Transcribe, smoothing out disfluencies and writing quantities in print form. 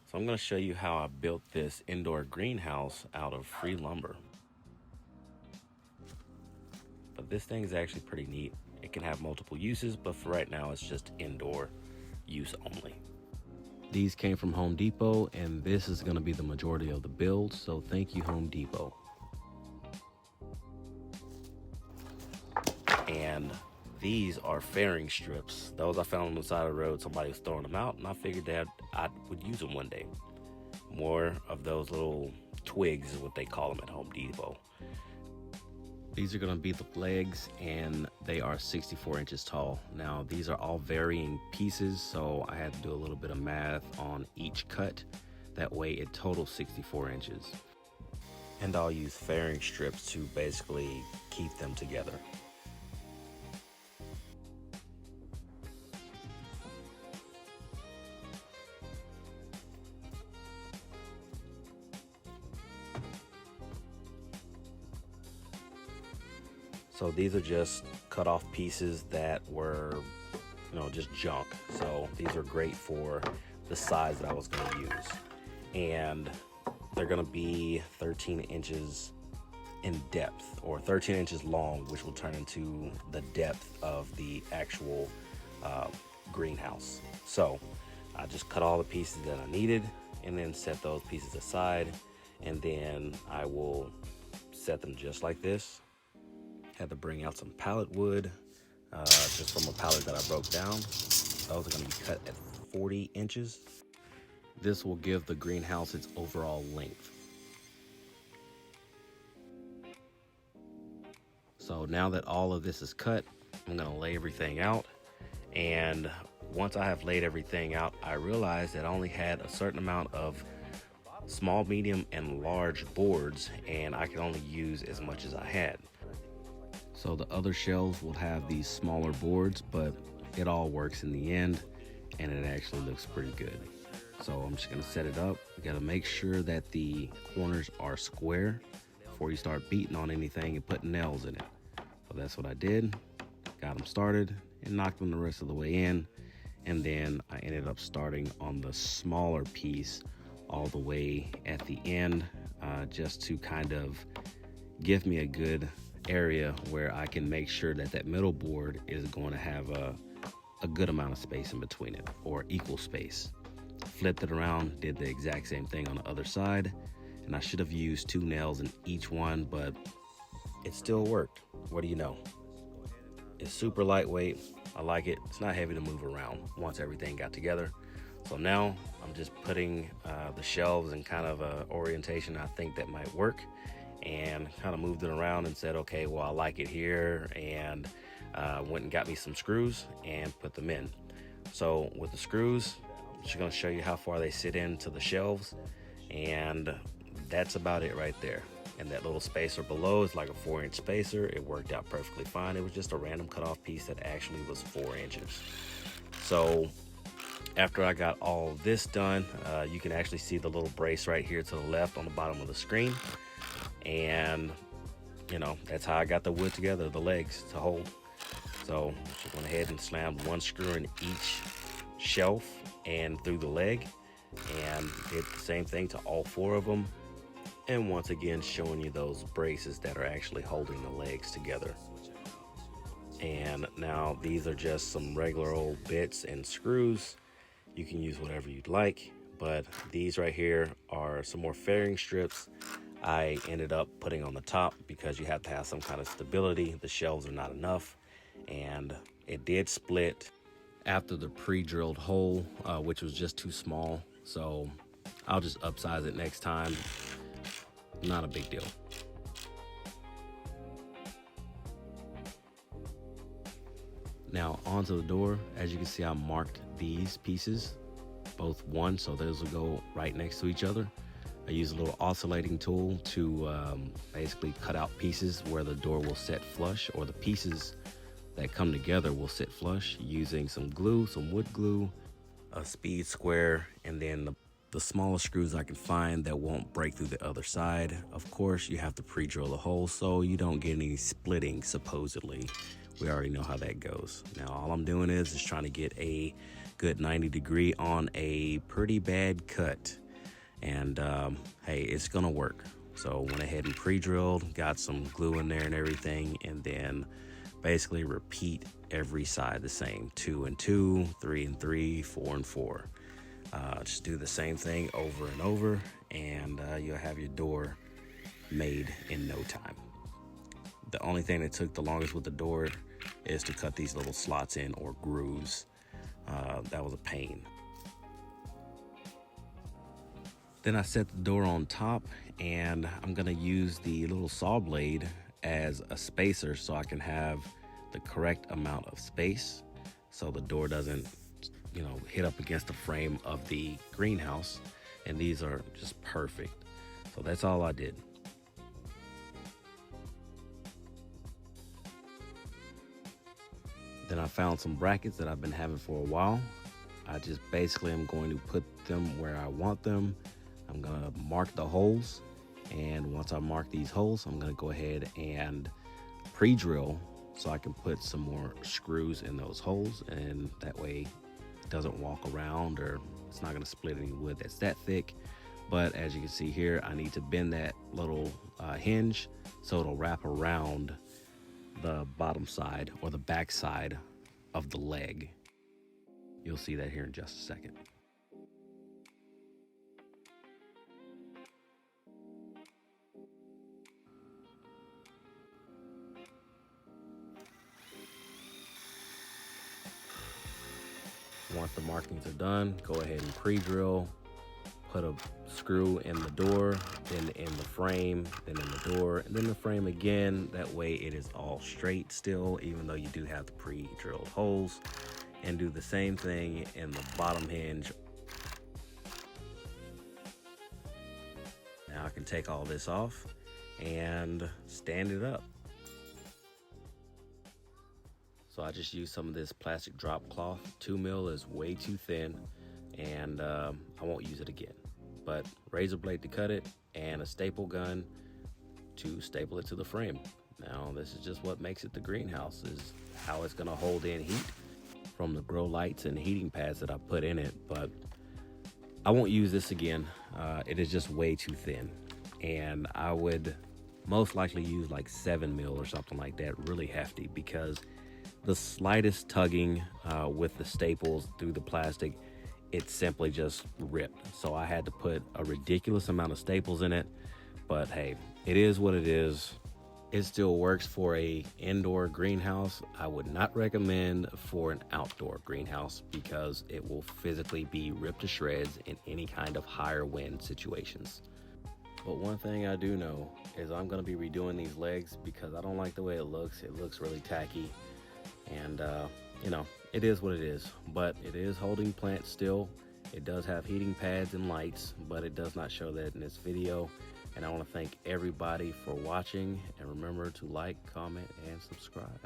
So I'm going to show you how I built this indoor greenhouse out of free lumber. But this thing is actually pretty neat. It can have multiple uses, but for right now it's just indoor use only. These came from Home Depot, and this is going to be the majority of the build, so thank you, Home Depot. And these are fairing strips. Those I found on the side of the road. Somebody was throwing them out, and I figured that I would use them one day. More of those little twigs is what they call them at Home Depot. These are going to be the legs, and they are 64 inches tall. Now, these are all varying pieces, so I had to do a little bit of math on each cut. That way it totals 64 inches. And I'll use fairing strips to basically keep them together. So these are just cut off pieces that were, just junk. So these are great for the size that I was going to use. And they're going to be 13 inches in depth, or 13 inches long, which will turn into the depth of the actual greenhouse. So I just cut all the pieces that I needed and then set those pieces aside. And then I will set them just like this. Had to bring out some pallet wood, just from a pallet that I broke down. Those are going to be cut at 40 inches. This will give the greenhouse its overall length. So now that all of this is cut, I'm going to lay everything out. And once I have laid everything out, I realized that I only had a certain amount of small, medium, and large boards, and I could only use as much as I had. So the other shelves will have these smaller boards, but it all works in the end, and it actually looks pretty good. So I'm just gonna set it up. You gotta make sure that the corners are square before you start beating on anything and putting nails in it. So that's what I did. Got them started and knocked them the rest of the way in. And then I ended up starting on the smaller piece all the way at the end, just to kind of give me a good area where I can make sure that that middle board is going to have a good amount of space in between it, or equal space. Flipped it around, did the exact same thing on the other side, and I should have used 2 nails in each one, but it still worked. What do you know? It's super lightweight. I like it. It's not heavy to move around once everything got together. So now I'm just putting the shelves in kind of a orientation I think that might work, and kind of moved it around and said, okay, well, I like it here, and went and got me some screws and put them in. So with the screws, I'm just going to show you how far they sit into the shelves, and that's about it right there. And that little spacer below is like a 4-inch spacer. It worked out perfectly fine. It was just a random cutoff piece that actually was 4 inches. So after I got all of this done, you can actually see the little brace right here to the left on the bottom of the screen. And that's how I got the wood together, the legs to hold. So just went ahead and slammed 1 screw in each shelf and through the leg, and did the same thing to all 4 of them. And once again, showing you those braces that are actually holding the legs together. And now these are just some regular old bits and screws. You can use whatever you'd like, but these right here are some more fairing strips I ended up putting on the top because you have to have some kind of stability. The shelves are not enough, and it did split after the pre-drilled hole, which was just too small. So I'll just upsize it next time. Not a big deal. Now onto the door. As you can see, I marked these pieces, both 1, so those will go right next to each other. I use a little oscillating tool to basically cut out pieces where the door will sit flush, or the pieces that come together will sit flush, using some glue, some wood glue, a speed square, and then the smallest screws I can find that won't break through the other side. Of course, you have to pre-drill the hole so you don't get any splitting, supposedly. We already know how that goes. Now all I'm doing is trying to get a good 90-degree on a pretty bad cut. And hey, it's gonna work. So went ahead and pre-drilled, got some glue in there and everything, and then basically repeat every side the same. 2 and 2, 3 and 3, 4 and 4. Just do the same thing over and over, and you'll have your door made in no time. The only thing that took the longest with the door is to cut these little slots in, or grooves. That was a pain. Then I set the door on top, and I'm gonna use the little saw blade as a spacer so I can have the correct amount of space so the door doesn't, hit up against the frame of the greenhouse. And these are just perfect. So that's all I did. Then I found some brackets that I've been having for a while. I just basically am going to put them where I want them. I'm gonna mark the holes, and once I mark these holes, I'm gonna go ahead and pre-drill so I can put some more screws in those holes, and that way it doesn't walk around, or it's not gonna split any wood that's that thick. But as you can see here, I need to bend that little hinge so it'll wrap around the bottom side or the back side of the leg. You'll see that here in just a second. Once the markings are done, go ahead and pre-drill, put a screw in the door, then in the frame, then in the door, and then the frame again. That way it is all straight still, even though you do have the pre-drilled holes. And do the same thing in the bottom hinge. Now I can take all this off and stand it up. So I just used some of this plastic drop cloth. 2 mil is way too thin, and I won't use it again. But razor blade to cut it, and a staple gun to staple it to the frame. Now this is just what makes it the greenhouse, is how it's gonna hold in heat from the grow lights and heating pads that I put in it. But I won't use this again. It is just way too thin, and I would most likely use like 7 mil or something like that, really hefty, because the slightest tugging with the staples through the plastic, it simply just ripped. So I had to put a ridiculous amount of staples in it. But hey, it is what it is. It still works for a indoor greenhouse. I would not recommend for an outdoor greenhouse, because it will physically be ripped to shreds in any kind of higher wind situations. But one thing I do know is I'm gonna be redoing these legs, because I don't like the way it looks. It looks really tacky. And it is what it is, but it is holding plants still. It does have heating pads and lights, but it does not show that in this video. And I want to thank everybody for watching, and remember to like, comment, and subscribe.